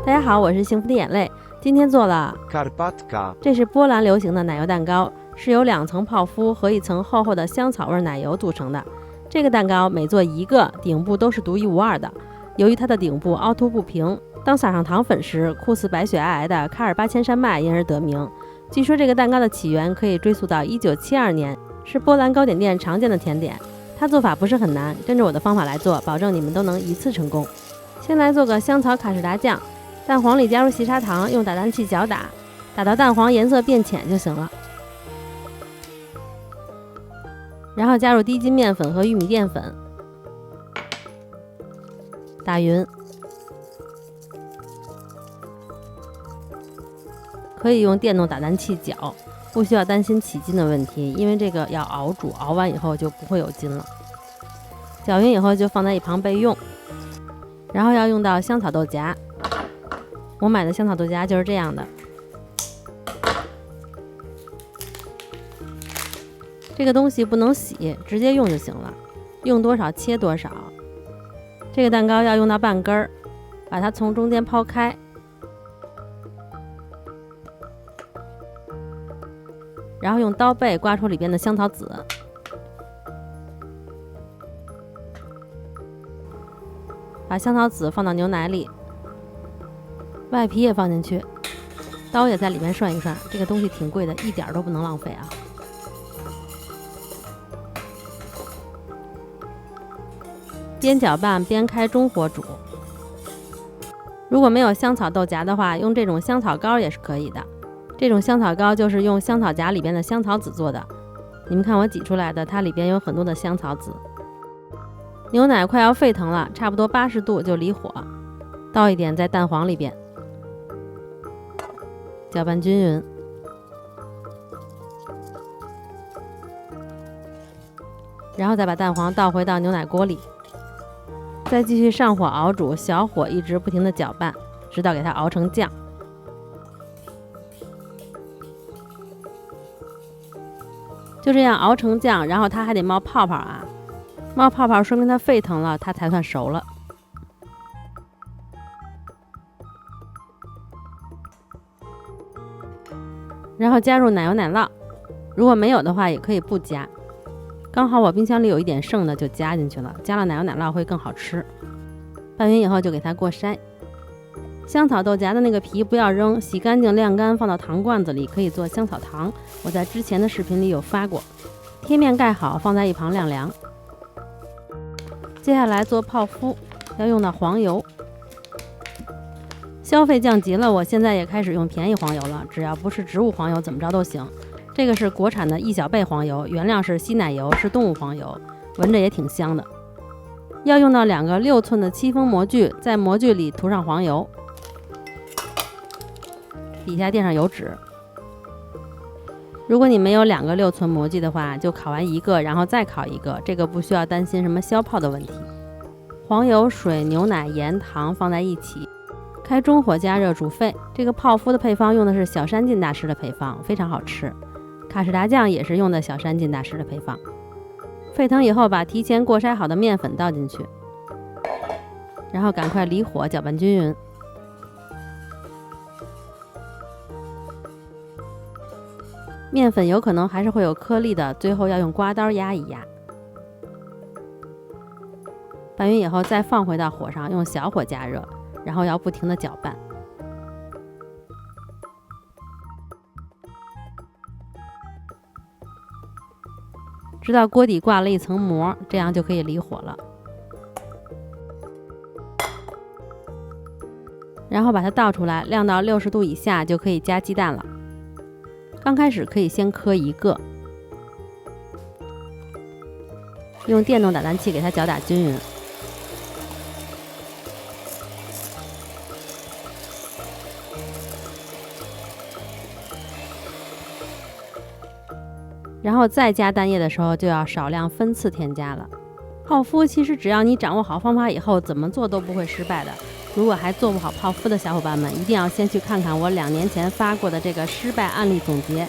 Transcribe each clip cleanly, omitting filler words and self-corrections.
大家好，我是幸福的眼泪。今天做了 Karpatka， 这是波兰流行的奶油蛋糕，是由2层泡芙和1层厚厚的香草味奶油组成的。这个蛋糕每做一个，顶部都是独一无二的。由于它的顶部凹凸不平，当撒上糖粉时，酷似白雪皑皑的喀尔巴阡山脉因而得名。据说这个蛋糕的起源可以追溯到1972年，是波兰糕点店常见的甜点。它做法不是很难，跟着我的方法来做，保证你们都能一次成功。先来做个香草卡士达酱，蛋黄里加入细砂糖，用打蛋器搅打，打到蛋黄颜色变浅就行了。然后加入低筋面粉和玉米淀粉，打匀。可以用电动打蛋器搅，不需要担心起筋的问题，因为这个要熬煮，熬完以后就不会有筋了。搅匀以后就放在一旁备用。然后要用到香草豆荚，我买的香草豆荚就是这样的。这个东西不能洗，直接用就行了，用多少切多少。这个蛋糕要用到半根儿，把它从中间抛开，然后用刀背刮出里边的香草籽，把香草籽放到牛奶里，外皮也放进去，刀也在里面涮一涮。这个东西挺贵的，一点都不能浪费啊！边搅拌边开中火煮。如果没有香草豆荚的话，用这种香草膏也是可以的。这种香草膏就是用香草荚里边的香草籽做的。你们看我挤出来的，它里边有很多的香草籽。牛奶快要沸腾了，差不多80度就离火，倒一点在蛋黄里边，搅拌均匀。然后再把蛋黄倒回到牛奶锅里，再继续上火熬煮，小火一直不停地搅拌，直到给它熬成酱。就这样熬成酱，然后它还得冒泡泡啊！冒泡泡说明它沸腾了，它才算熟了。然后加入奶油奶酪，如果没有的话也可以不加。刚好我冰箱里有一点剩的就加进去了，加了奶油奶酪会更好吃。拌匀以后就给它过筛。香草豆荚的那个皮不要扔，洗干净晾干，放到糖罐子里，可以做香草糖。我在之前的视频里有发过。贴面盖好，放在一旁晾凉。接下来做泡芙，要用到黄油。消费降级了，我现在也开始用便宜黄油了，只要不是植物黄油，怎么着都行。这个是国产的1小倍黄油，原料是稀奶油，是动物黄油，闻着也挺香的。要用到2个6寸的戚风模具，在模具里涂上黄油，底下垫上油纸。如果你没有2个6寸模具的话，就烤完一个，然后再烤一个，这个不需要担心什么消泡的问题。黄油、水、牛奶、盐、糖放在一起，开中火加热煮沸。这个泡芙的配方用的是小山进大师的配方，非常好吃。卡士达酱也是用的小山进大师的配方。沸腾以后，把提前过筛好的面粉倒进去，然后赶快离火搅拌均匀。面粉有可能还是会有颗粒的，最后要用刮刀压一压。拌匀以后再放回到火上，用小火加热，然后要不停地搅拌。直到锅底挂了一层膜，这样就可以离火了。然后把它倒出来，晾到60度以下就可以加鸡蛋了。刚开始可以先磕一个，用电动打蛋器给它搅打均匀。然后再加蛋液的时候就要少量分次添加了。泡芙其实只要你掌握好方法以后，怎么做都不会失败的。如果还做不好泡芙的小伙伴们，一定要先去看看我2年前发过的这个失败案例总结。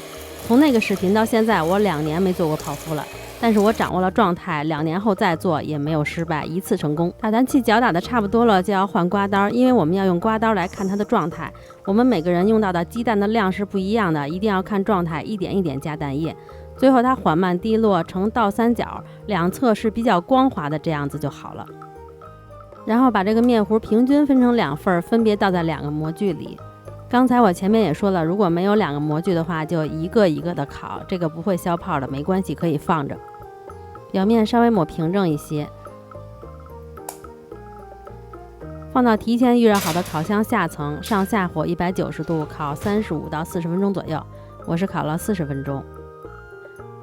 从那个视频到现在，我2年没做过泡芙了。但是我掌握了状态，2年后再做也没有失败，一次成功。打蛋器搅打的差不多了，就要换刮刀，因为我们要用刮刀来看它的状态。我们每个人用到的鸡蛋的量是不一样的，一定要看状态，一点一点加蛋液，最后它缓慢滴落成倒三角，两侧是比较光滑的，这样子就好了。然后把这个面糊平均分成2份，分别倒在2个模具里。刚才我前面也说了，如果没有2个模具的话，就一个一个的烤，这个不会消泡的，没关系，可以放着。表面稍微抹平整一些，放到提前预热好的烤箱下层，上下火190度烤35到40分钟左右，我是烤了40分钟。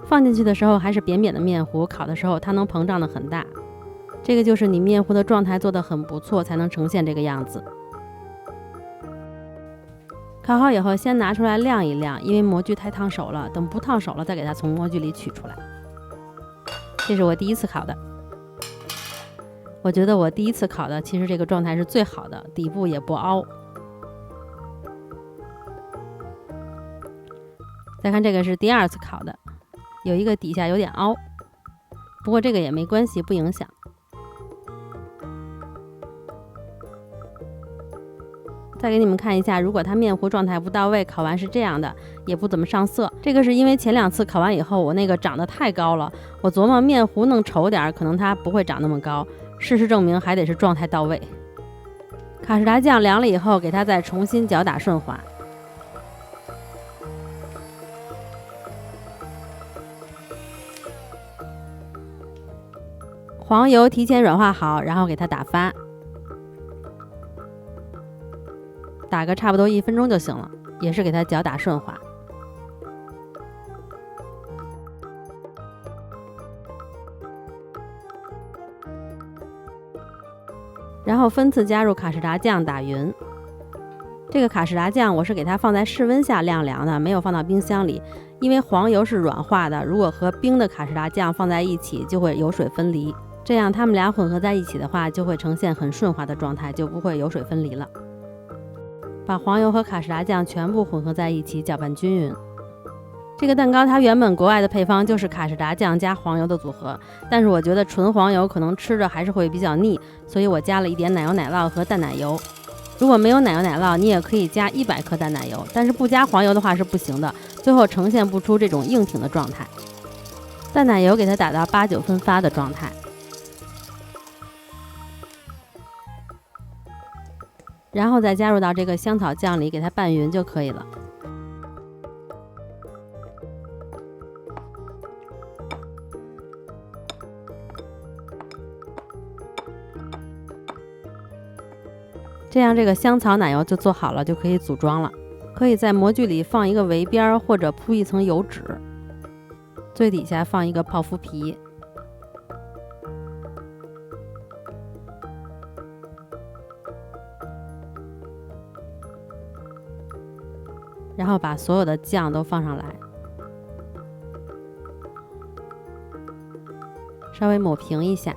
放进去的时候还是扁扁的面糊，烤的时候它能膨胀的很大，这个就是你面糊的状态做得很不错才能呈现这个样子。烤好以后先拿出来晾一晾，因为模具太烫手了，等不烫手了再给它从模具里取出来。这是我第一次烤的，我觉得我第一次烤的其实这个状态是最好的，底部也不凹。再看这个是第2次烤的，有一个底下有点凹，不过这个也没关系，不影响。再给你们看一下，如果它面糊状态不到位，烤完是这样的，也不怎么上色。这个是因为前2次烤完以后，我那个长得太高了，我琢磨面糊弄稠点，可能它不会长那么高。事实证明，还得是状态到位。卡士达酱凉了以后，给它再重新搅打顺滑。黄油提前软化好，然后给它打发。打个差不多1分钟就行了，也是给它搅打顺滑。然后分次加入卡士达酱打匀。这个卡士达酱我是给它放在室温下晾凉的，没有放到冰箱里，因为黄油是软化的，如果和冰的卡士达酱放在一起就会油水分离，这样它们俩混合在一起的话就会呈现很顺滑的状态，就不会油水分离了。把黄油和卡士达酱全部混合在一起，搅拌均匀。这个蛋糕它原本国外的配方就是卡士达酱加黄油的组合，但是我觉得纯黄油可能吃着还是会比较腻，所以我加了一点奶油奶酪和淡奶油。如果没有奶油奶酪，你也可以加100克淡奶油，但是不加黄油的话是不行的，最后呈现不出这种硬挺的状态。淡奶油给它打到8、9分发的状态。然后再加入到这个香草酱里，给它拌匀就可以了。这样这个香草奶油就做好了，就可以组装了。可以在模具里放一个围边，或者铺一层油纸，最底下放一个泡芙皮。然后把所有的酱都放上来，稍微抹平一下，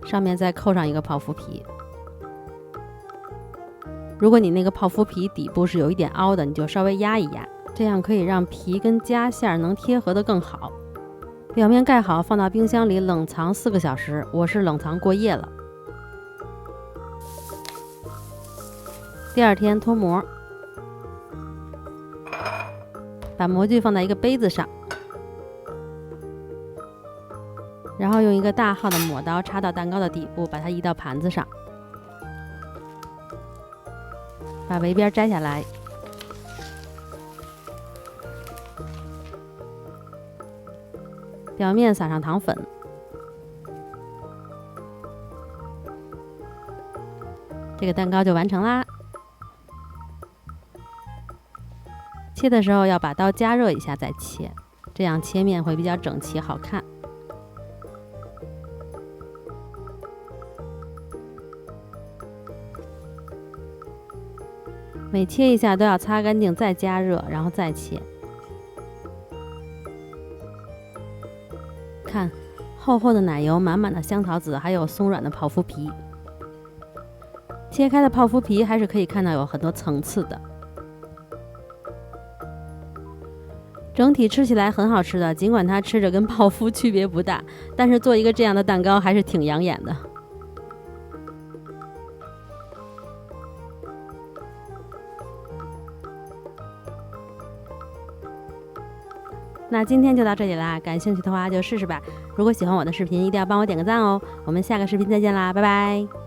上面再扣上一个泡芙皮。如果你那个泡芙皮底部是有一点凹的，你就稍微压一压，这样可以让皮跟夹馅能贴合得更好。表面盖好，放到冰箱里冷藏4个小时，我是冷藏过夜了。第2天脱模，把模具放在一个杯子上，然后用一个大号的抹刀插到蛋糕的底部，把它移到盘子上，把围边摘下来，表面撒上糖粉，这个蛋糕就完成啦。切的时候要把刀加热一下再切，这样切面会比较整齐好看。每切一下都要擦干净再加热，然后再切。看，厚厚的奶油，满满的香草籽，还有松软的泡芙皮。切开的泡芙皮还是可以看到有很多层次的。整体吃起来很好吃的，尽管它吃着跟泡芙区别不大，但是做一个这样的蛋糕还是挺养眼的。那今天就到这里啦，感兴趣的话就试试吧。如果喜欢我的视频，一定要帮我点个赞哦。我们下个视频再见啦，拜拜。